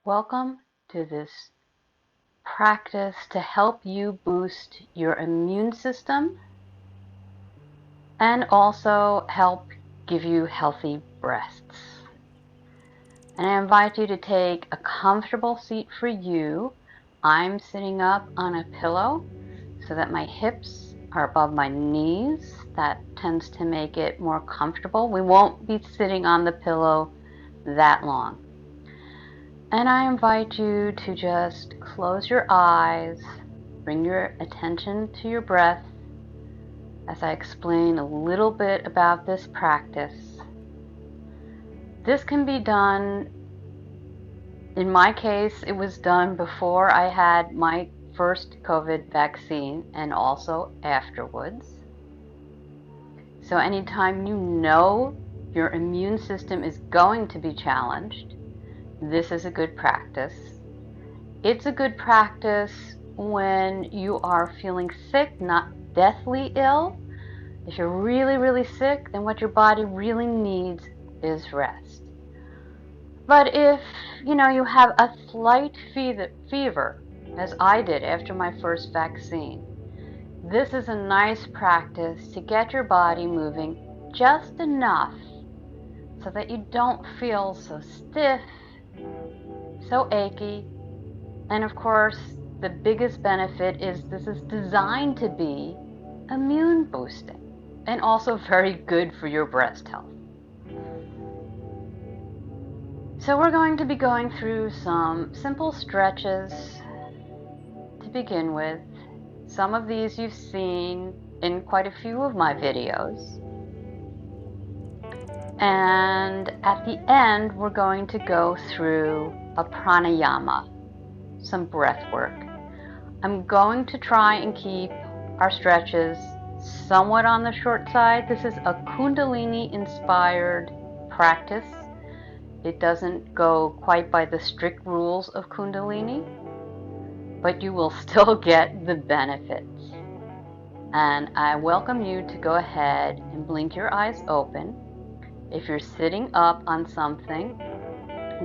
Welcome to this practice to help you boost your immune system and also help give you healthy breasts. And I invite you to take a comfortable seat for you. I'm sitting up on a pillow so that my hips are above my knees. That tends to make it more comfortable. We won't be sitting on the pillow that long. And I invite you to just close your eyes, bring your attention to your breath as I explain a little bit about this practice. This can be done, in my case, it was done before I had my first COVID vaccine and also afterwards. So anytime you know your immune system is going to be challenged, this is a good practice. It's a good practice when you are feeling sick, not deathly ill. If you're really, really sick, then what your body really needs is rest. But if, you have a slight fever, as I did after my first vaccine, this is a nice practice to get your body moving just enough so that you don't feel so stiff, so achy. And of course, the biggest benefit is this is designed to be immune boosting and also very good for your breast health. So we're going to be going through some simple stretches to begin with. Some of these you've seen in quite a few of my videos. And at the end, we're going to go through a pranayama, some breath work. I'm going to try and keep our stretches somewhat on the short side. This is a Kundalini inspired practice. It doesn't go quite by the strict rules of Kundalini, but you will still get the benefits. And I welcome you to go ahead and blink your eyes open. If you're sitting up on something,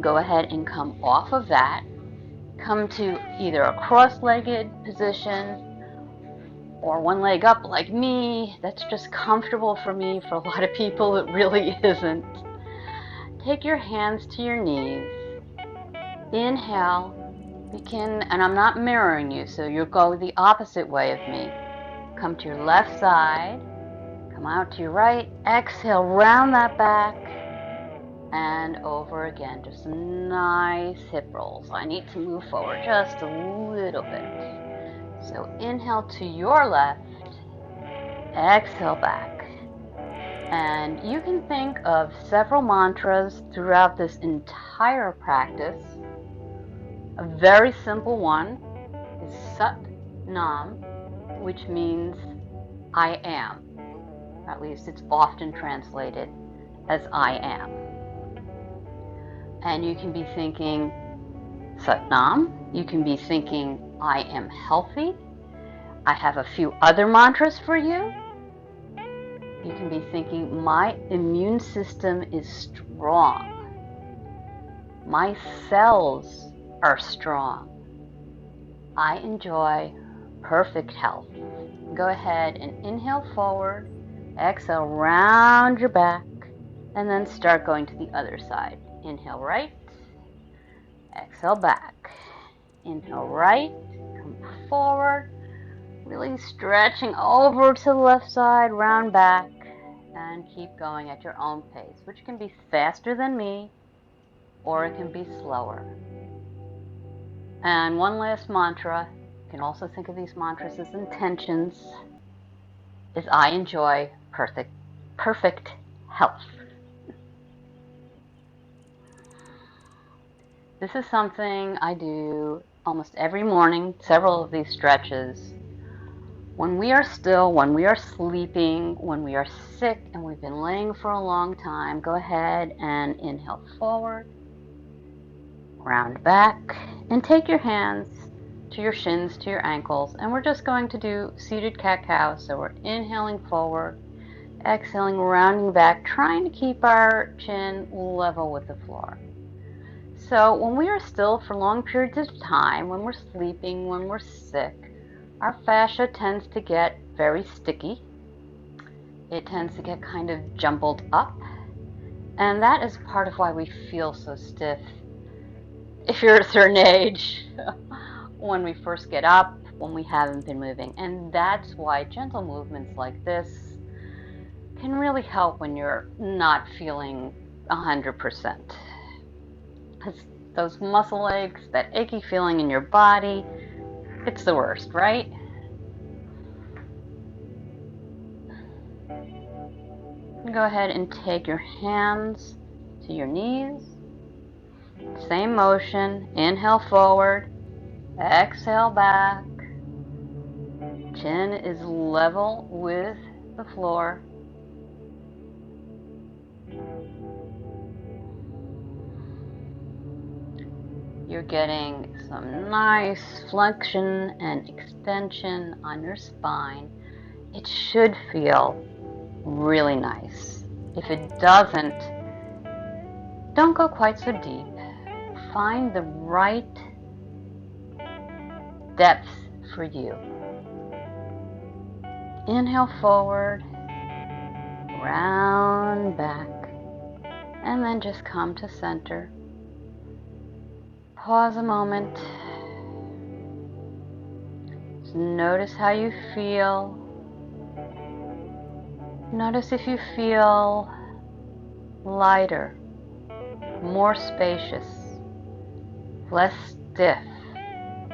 go ahead and come off of that. Come to either a cross-legged position or one leg up like me. That's just comfortable for me. For a lot of people, it really isn't. Take your hands to your knees. Inhale. Begin, and I'm not mirroring you, so you'll go the opposite way of me. Come to your left side. Come out to your right. Exhale, round that back. And over again. Just some nice hip rolls. I need to move forward just a little bit. So inhale to your left. Exhale back. And you can think of several mantras throughout this entire practice. A very simple one is Sat Nam, which means I am. At least it's often translated as I am. And you can be thinking Sat Nam. You can be thinking I am healthy. I have a few other mantras for you. You can be thinking my immune system is strong. My cells are strong. I enjoy perfect health. Go ahead and inhale forward, exhale, round your back, and then start going to the other side. Inhale right, exhale back. Inhale right, come forward, really stretching over to the left side, round back, and keep going at your own pace, which can be faster than me, or it can be slower. And one last mantra, you can also think of these mantras as intentions, is I enjoy perfect health. This is something I do almost every morning, several of these stretches. When we are still, when we are sleeping, when we are sick and we've been laying for a long time, go ahead and inhale forward, round back, and take your hands to your shins, to your ankles, and we're just going to do seated cat-cow. So we're inhaling forward, exhaling, rounding back, trying to keep our chin level with the floor. So when we are still for long periods of time, when we're sleeping, when we're sick, our fascia tends to get very sticky. It tends to get kind of jumbled up. And that is part of why we feel so stiff if you're at a certain age when we first get up, when we haven't been moving. And that's why gentle movements like this can really help when you're not feeling 100%. Because those muscle aches, that achy feeling in your body, it's the worst, right? Go ahead and take your hands to your knees. Same motion. Inhale forward. Exhale back. Chin is level with the floor. You're getting some nice flexion and extension on your spine. It should feel really nice. If it doesn't, don't go quite so deep. Find the right depth for you. Inhale forward, round back, and then just come to center. Pause a moment. Just notice how you feel. Notice if you feel lighter, more spacious, less stiff,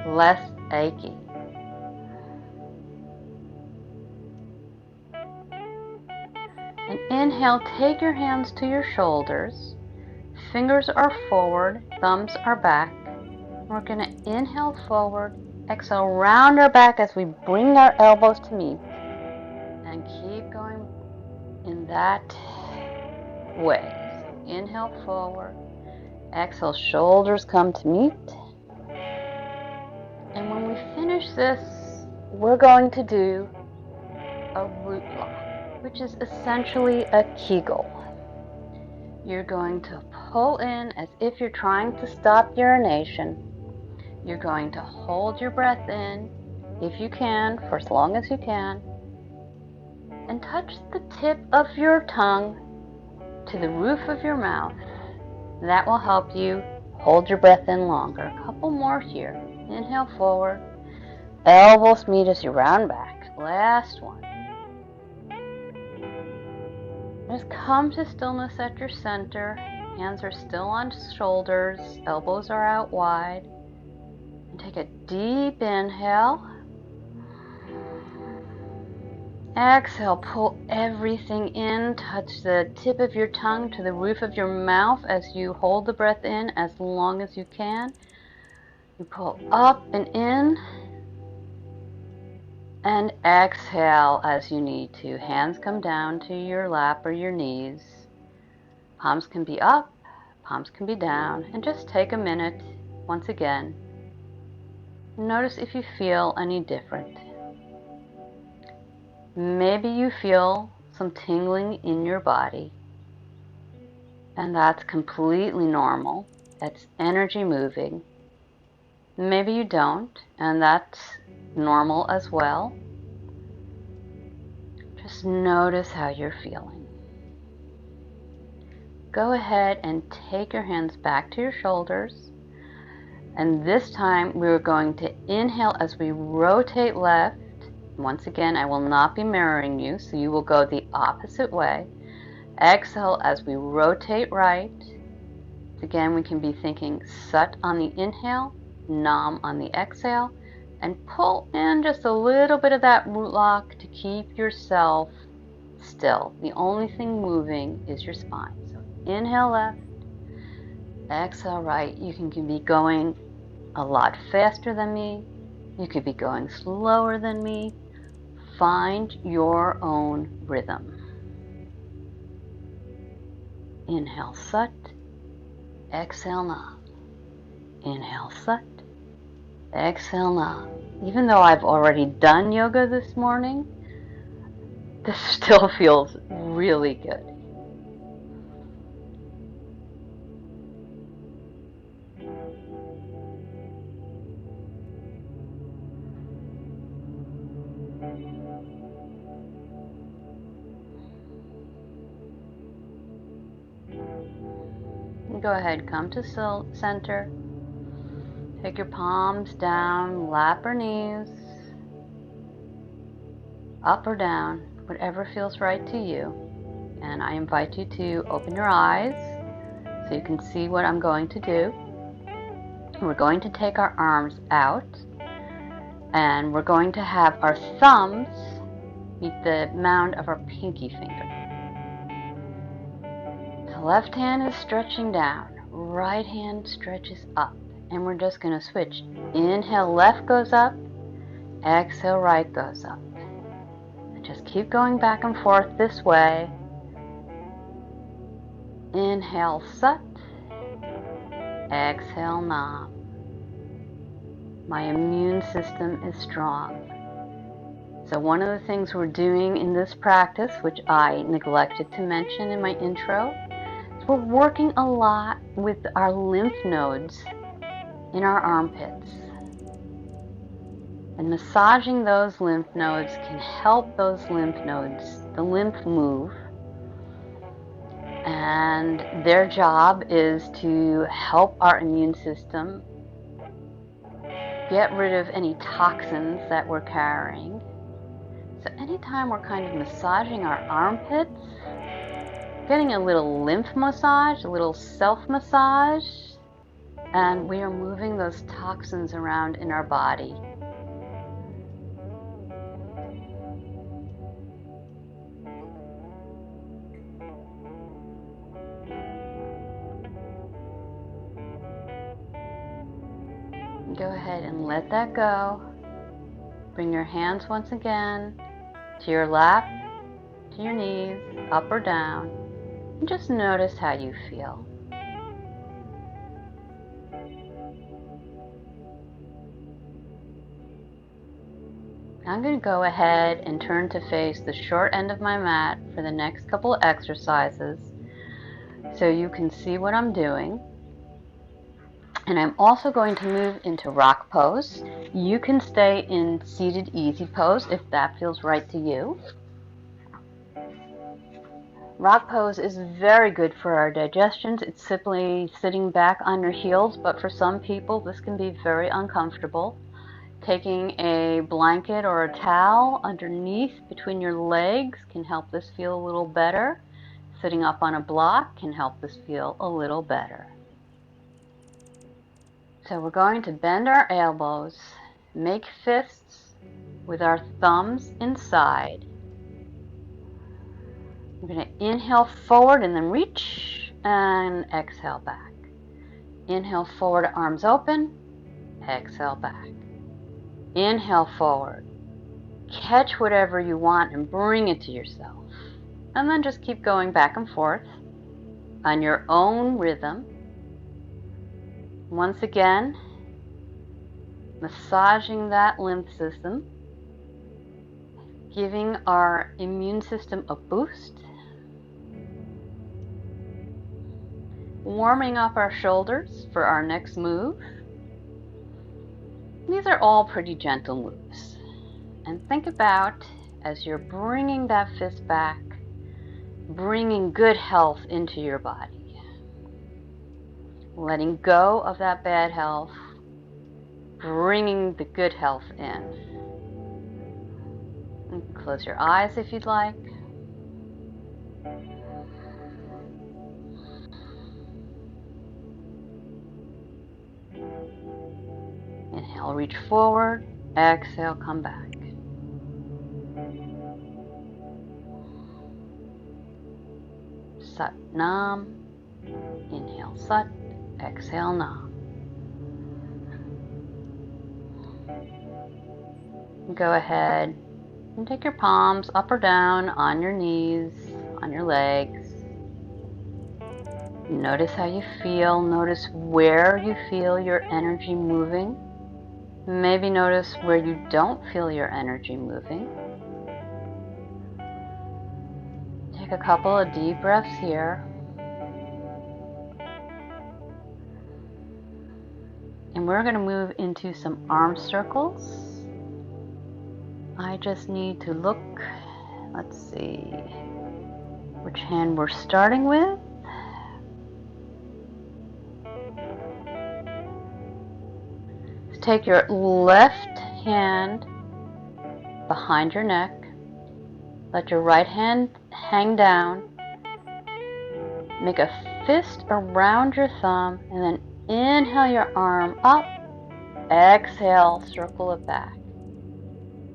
less achy. And inhale, take your hands to your shoulders. Fingers are forward, thumbs are back. We're going to inhale forward, exhale, round our back as we bring our elbows to meet. And keep going in that way. So inhale forward, exhale, shoulders come to meet. And when we finish this, we're going to do a root lock, which is essentially a Kegel. You're going to pull in as if you're trying to stop urination. You're going to hold your breath in, if you can, for as long as you can, and touch the tip of your tongue to the roof of your mouth. That will help you hold your breath in longer. A couple more here. Inhale forward, elbows meet as you round back. Last one. Just come to stillness at your center. Hands are still on shoulders, elbows are out wide. And take a deep inhale. Exhale, pull everything in. Touch the tip of your tongue to the roof of your mouth as you hold the breath in as long as you can. You pull up and in. And exhale as you need to. Hands come down to your lap or your knees. Palms can be up, palms can be down. And just take a minute, once again. Notice if you feel any different. Maybe you feel some tingling in your body. And that's completely normal. That's energy moving. Maybe you don't, and that's normal as well. Just notice how you're feeling. Go ahead and take your hands back to your shoulders. And this time we're going to inhale as we rotate left. Once again, I will not be mirroring you, so you will go the opposite way. Exhale as we rotate right. Again, we can be thinking Sat on the inhale, Nam on the exhale, and pull in just a little bit of that root lock to keep yourself still. The only thing moving is your spine. So inhale left, exhale right. You can be going a lot faster than me. You could be going slower than me. Find your own rhythm. Inhale Sat, exhale Nam. Inhale Sat, exhale Nam. Even though I've already done yoga this morning, this still feels really good. Go ahead, come to center. Take your palms down, lap or knees, up or down, whatever feels right to you. And I invite you to open your eyes so you can see what I'm going to do. We're going to take our arms out, and we're going to have our thumbs meet the mound of our pinky finger. The left hand is stretching down, right hand stretches up, and we're just going to switch. Inhale, left goes up, exhale, right goes up. And just keep going back and forth this way. Inhale, Sat, exhale, Nam. My immune system is strong. So one of the things we're doing in this practice, which I neglected to mention in my intro, is we're working a lot with our lymph nodes in our armpits. And massaging those lymph nodes can help those lymph nodes, the lymph move. And their job is to help our immune system get rid of any toxins that we're carrying. So anytime we're kind of massaging our armpits, getting a little lymph massage, a little self-massage, and we are moving those toxins around in our body. Go ahead and let that go. Bring your hands once again to your lap, to your knees, up or down, and just notice how you feel. I'm going to go ahead and turn to face the short end of my mat for the next couple of exercises so you can see what I'm doing. And I'm also going to move into rock pose. You can stay in seated easy pose if that feels right to you. Rock pose is very good for our digestions. It's simply sitting back on your heels, but for some people this can be very uncomfortable. Taking a blanket or a towel underneath between your legs can help this feel a little better. Sitting up on a block can help this feel a little better. So we're going to bend our elbows, make fists with our thumbs inside. We're going to inhale forward and then reach and exhale back. Inhale forward, arms open, exhale back. Inhale forward. Catch whatever you want and bring it to yourself. And then just keep going back and forth on your own rhythm. Once again, massaging that lymph system, giving our immune system a boost, warming up our shoulders for our next move. These are all pretty gentle moves. And think about, as you're bringing that fist back, bringing good health into your body. Letting go of that bad health, bringing the good health in. You can close your eyes if you'd like. Inhale, reach forward. Exhale, come back. Sat Nam. Inhale, Sat. Exhale, Nam. Go ahead and take your palms up or down on your knees, on your legs. Notice how you feel. Notice where you feel your energy moving. Maybe notice where you don't feel your energy moving. Take a couple of deep breaths here. And we're going to move into some arm circles. I just need to look, let's see, which hand we're starting with. take your left hand behind your neck. Let your right hand hang down. Make a fist around your thumb and then inhale your arm up. Exhale, circle it back.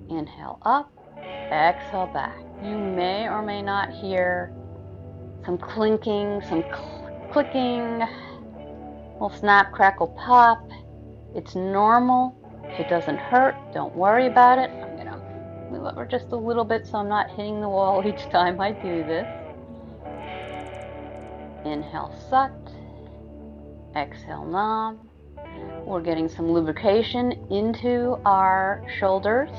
Inhale up, exhale back. You may or may not hear some clinking, some clicking, little snap, crackle, pop. It's normal. If it doesn't hurt, don't worry about it. I'm going to move over just a little bit so I'm not hitting the wall each time I do this. Inhale, Sat. Exhale, Nam. We're getting some lubrication into our shoulders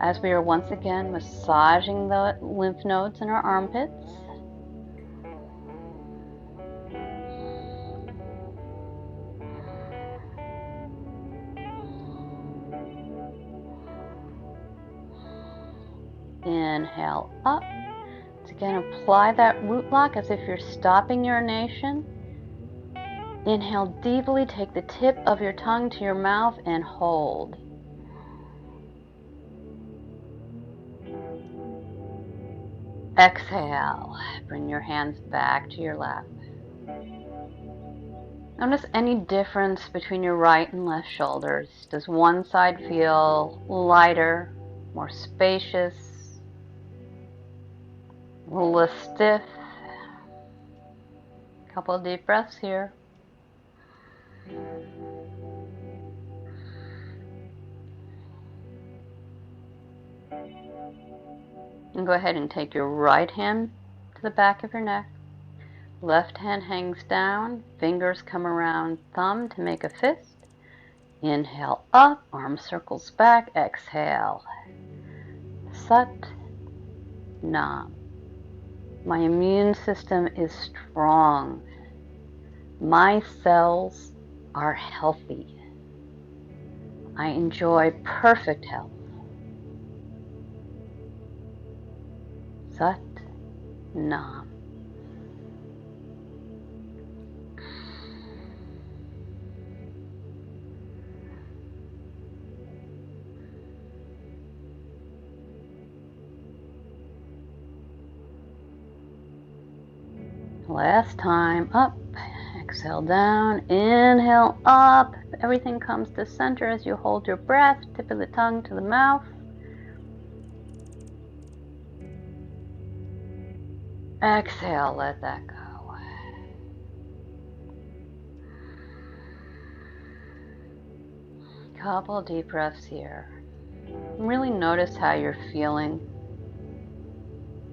as we are once again massaging the lymph nodes in our armpits. Inhale up. So again, apply that root block as if you're stopping urination. Inhale deeply, take the tip of your tongue to your mouth and hold. Exhale, bring your hands back to your lap. Notice any difference between your right and left shoulders. Does one side feel lighter, more spacious, a little less stiff? A couple of deep breaths here. And go ahead and take your right hand to the back of your neck. Left hand hangs down, fingers come around thumb to make a fist. Inhale up, arm circles back, exhale. Sat, Nam. My immune system is strong. My cells are healthy. I enjoy perfect health. Sat, Nam. Last time, up, exhale down, inhale up. Everything comes to center as you hold your breath, tip of the tongue to the mouth. Exhale, let that go. Couple deep breaths here. Really notice how you're feeling.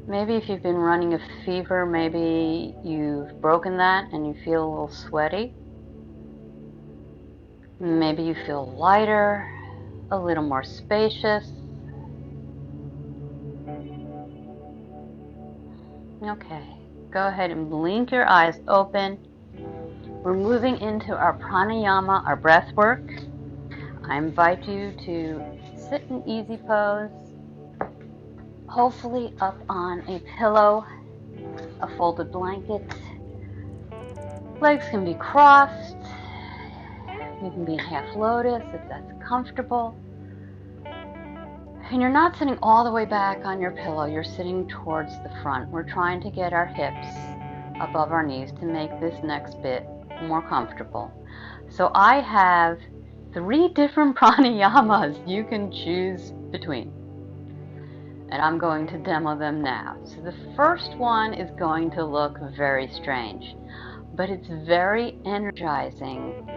Maybe if you've been running a fever, maybe you've broken that and you feel a little sweaty. Maybe you feel lighter, a little more spacious. Okay, go ahead and blink your eyes open. We're moving into our pranayama, our breath work. I invite you to sit in easy pose, hopefully up on a pillow, a folded blanket. Legs can be crossed. You can be in half lotus if that's comfortable. And you're not sitting all the way back on your pillow, you're sitting towards the front. We're trying to get our hips above our knees to make this next bit more comfortable. So I have 3 different pranayamas you can choose between. And I'm going to demo them now. So the first one is going to look very strange, but it's very energizing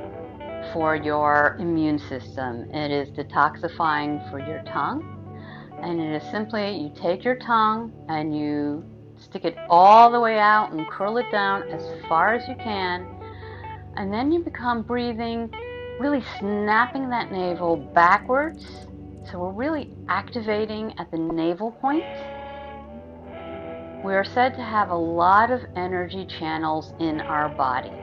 for your immune system. It is detoxifying for your tongue. And it is simply, you take your tongue and you stick it all the way out and curl it down as far as you can. And then you become breathing, really snapping that navel backwards. So we're really activating at the navel point. We are said to have a lot of energy channels in our body.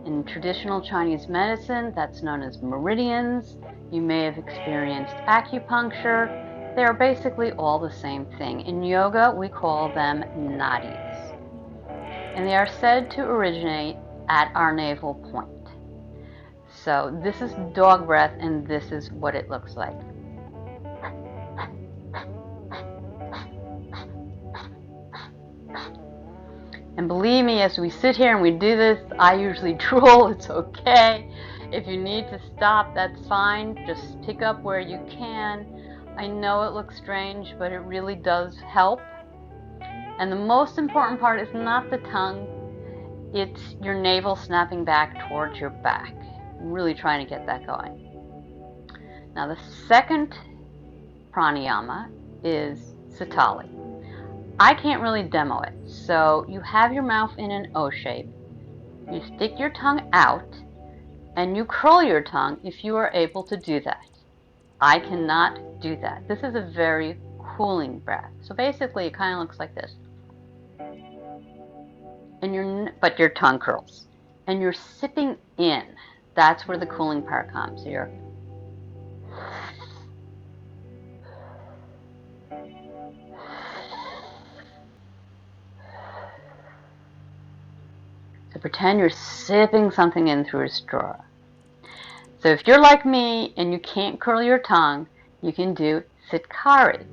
In traditional Chinese medicine, that's known as meridians. You may have experienced acupuncture. They are basically all the same thing. In yoga, we call them nadis. And they are said to originate at our navel point. So this is dog breath, and this is what it looks like. And believe me, as we sit here and we do this, I usually drool. It's okay. If you need to stop, that's fine. Just pick up where you can. I know it looks strange, but it really does help. And the most important part is not the tongue, it's your navel snapping back towards your back. I'm really trying to get that going. Now the second pranayama is Sitali. I can't really demo it. So you have your mouth in an O shape. You stick your tongue out and you curl your tongue if you are able to do that. I cannot do that. This is a very cooling breath. So basically it kind of looks like this. But your tongue curls. And you're sipping in. That's where the cooling part comes here. So pretend you're sipping something in through a straw. So if you're like me and you can't curl your tongue, you can do Sitkari,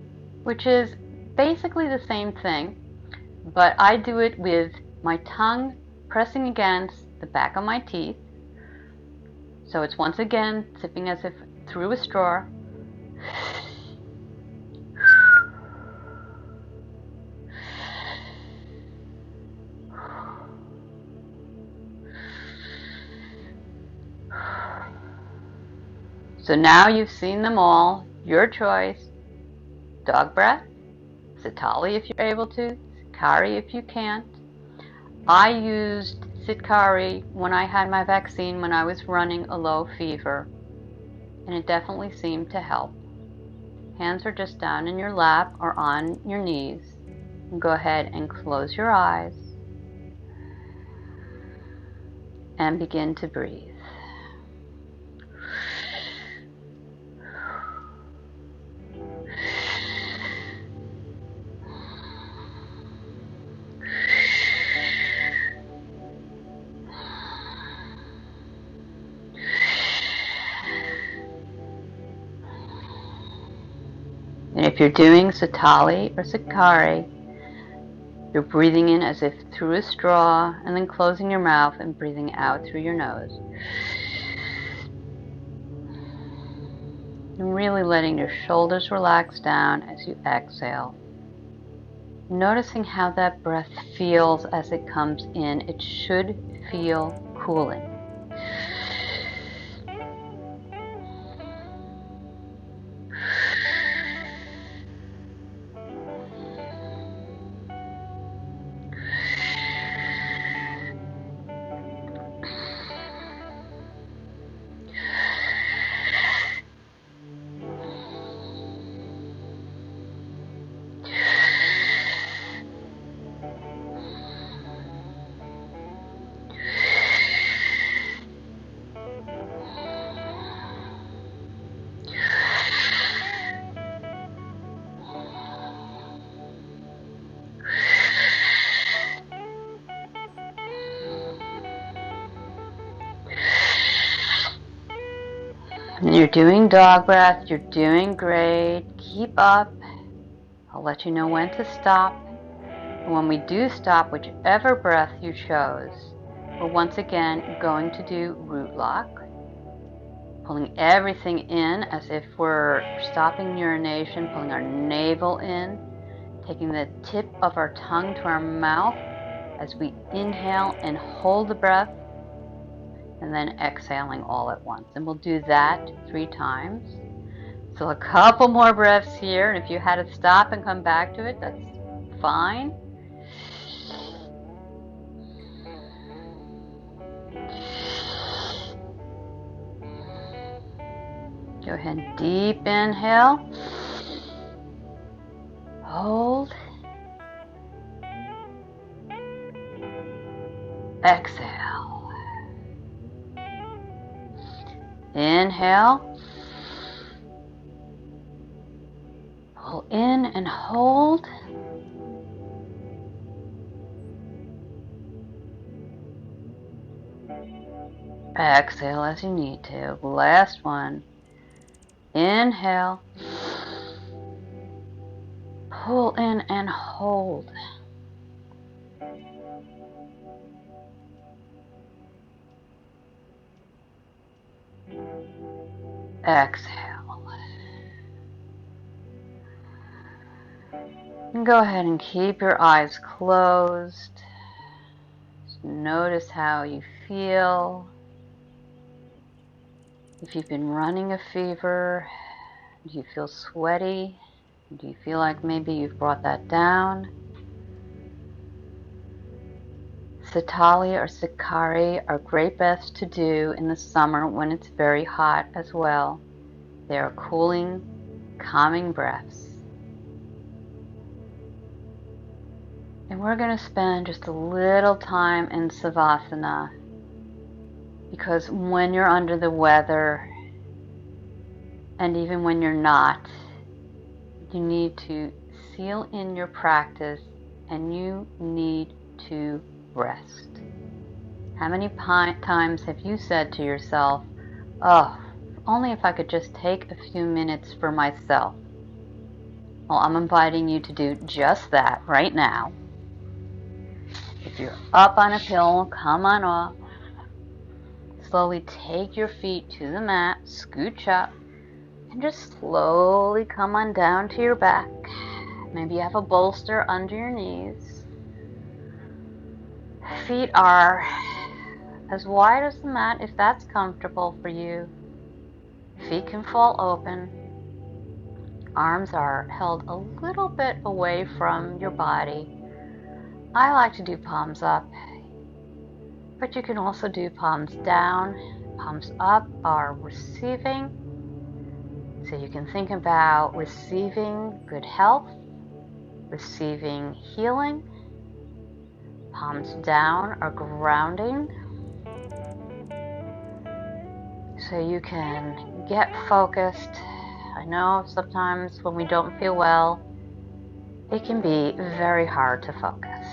which is basically the same thing, but I do it with my tongue pressing against the back of my teeth. So it's once again sipping as if through a straw. So now you've seen them all, your choice. Dog breath, Sitali if you're able to, Sitkari if you can't. I used Sitkari when I had my vaccine when I was running a low fever, and it definitely seemed to help. Hands are just down in your lap or on your knees. And go ahead and close your eyes and begin to breathe. And if you're doing Sitali or Sitkari, you're breathing in as if through a straw and then closing your mouth and breathing out through your nose. And really letting your shoulders relax down as you exhale. Noticing how that breath feels as it comes in. It should feel cooling. And you're doing dog breath, you're doing great. Keep up. I'll let you know when to stop. And when we do stop, whichever breath you chose, we're once again going to do root lock. Pulling everything in as if we're stopping urination, pulling our navel in, taking the tip of our tongue to our mouth as we inhale and hold the breath, and then exhaling all at once. And we'll do that 3 times. So a couple more breaths here, and if you had to stop and come back to it, that's fine. Go ahead and deep inhale. Hold. Exhale. Inhale. Pull in and hold. Exhale as you need to. Last one. Inhale. Pull in and hold. Exhale. And go ahead and keep your eyes closed. Just notice how you feel. If you've been running a fever, do you feel sweaty? Do you feel like maybe you've brought that down? Sitali or Sikari are great breaths to do in the summer when it's very hot as well. They are cooling, calming breaths. And we're going to spend just a little time in Savasana, because when you're under the weather, and even when you're not, you need to seal in your practice and you need to rest. How many times have you said to yourself, oh, only if I could just take a few minutes for myself? Well, I'm inviting you to do just that right now. If you're up on a pillow, come on off. Slowly take your feet to the mat, scooch up, and just slowly come on down to your back. Maybe you have a bolster under your knees. Feet are as wide as the mat if that's comfortable for you. Feet can fall open. Arms are held a little bit away from your body. I like to do palms up, but you can also do palms down. Palms up are receiving. So you can think about receiving good health, receiving healing. Palms down are grounding. So you can get focused. I know sometimes when we don't feel well, it can be very hard to focus.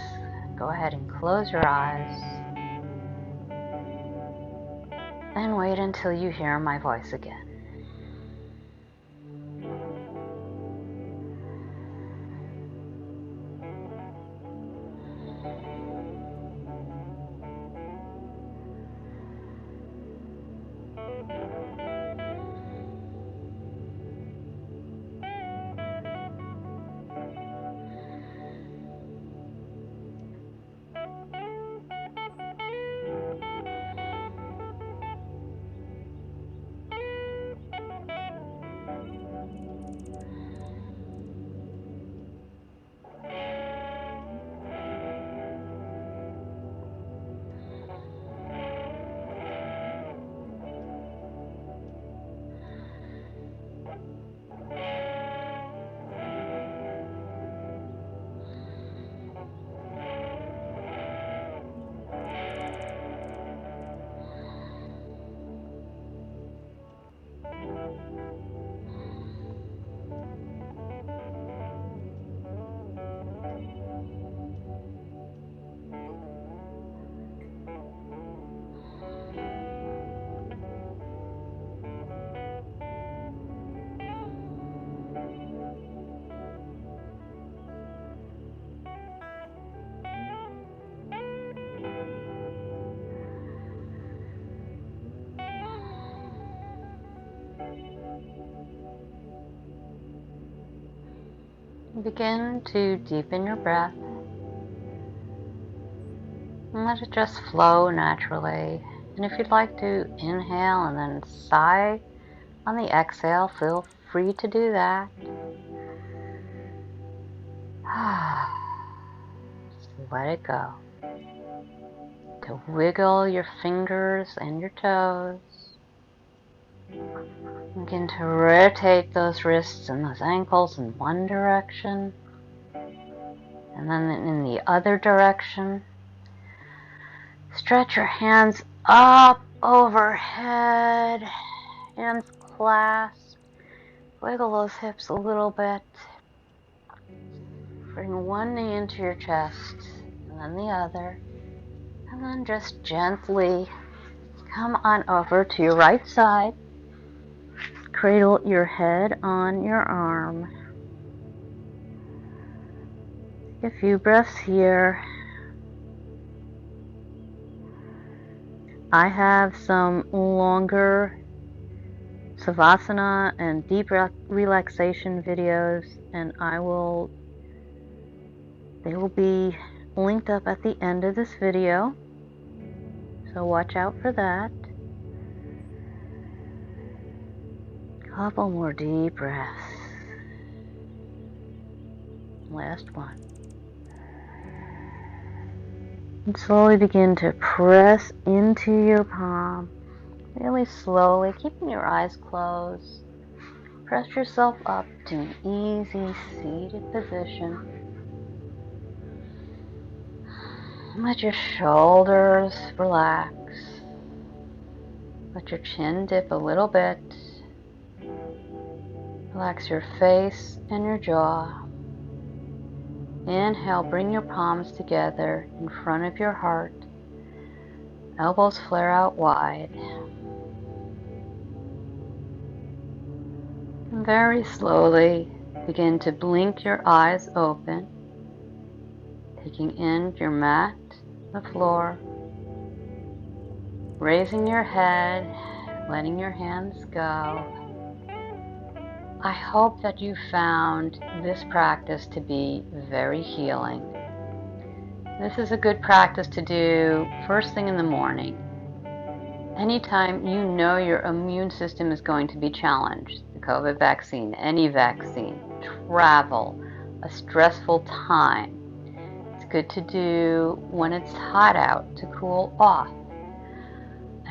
Go ahead and close your eyes and wait until you hear my voice again. Begin to deepen your breath and let it just flow naturally. And if you'd like to inhale and then sigh on the exhale, feel free to do that. Just let it go. To wiggle your fingers and your toes. Begin to rotate those wrists and those ankles in one direction, and then in the other direction. Stretch your hands up overhead, hands clasped. Wiggle those hips a little bit. Bring one knee into your chest, and then the other, and then just gently Come on over to your right side. Cradle your head on your arm. Take a few breaths here. I have some longer Savasana and deep relaxation videos, and they will be linked up at the end of this video, so watch out for that. Couple more deep breaths. Last one. And slowly begin to press into your palm. Really slowly, keeping your eyes closed. Press yourself up to an easy seated position. Let your shoulders relax. Let your chin dip a little bit. Relax your face and your jaw. Inhale, bring your palms together in front of your heart. Elbows flare out wide. And very slowly begin to blink your eyes open, taking in your mat, the floor, raising your head, letting your hands go. I hope that you found this practice to be very healing. This is a good practice to do first thing in the morning. Anytime you know your immune system is going to be challenged, the COVID vaccine, any vaccine, travel, a stressful time, it's good to do when it's hot out to cool off.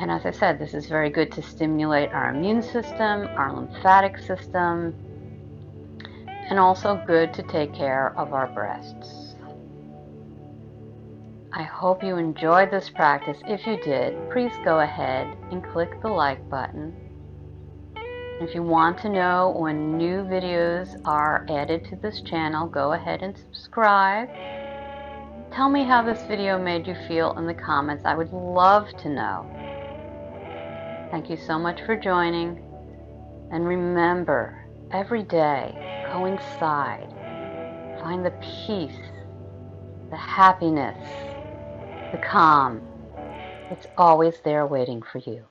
And as I said, this is very good to stimulate our immune system, our lymphatic system, and also good to take care of our breasts. I hope you enjoyed this practice. If you did, please go ahead and click the like button. If you want to know when new videos are added to this channel, go ahead and subscribe. Tell me how this video made you feel in the comments. I would love to know. Thank you so much for joining. And remember, every day, go inside. Find the peace, the happiness, the calm. It's always there waiting for you.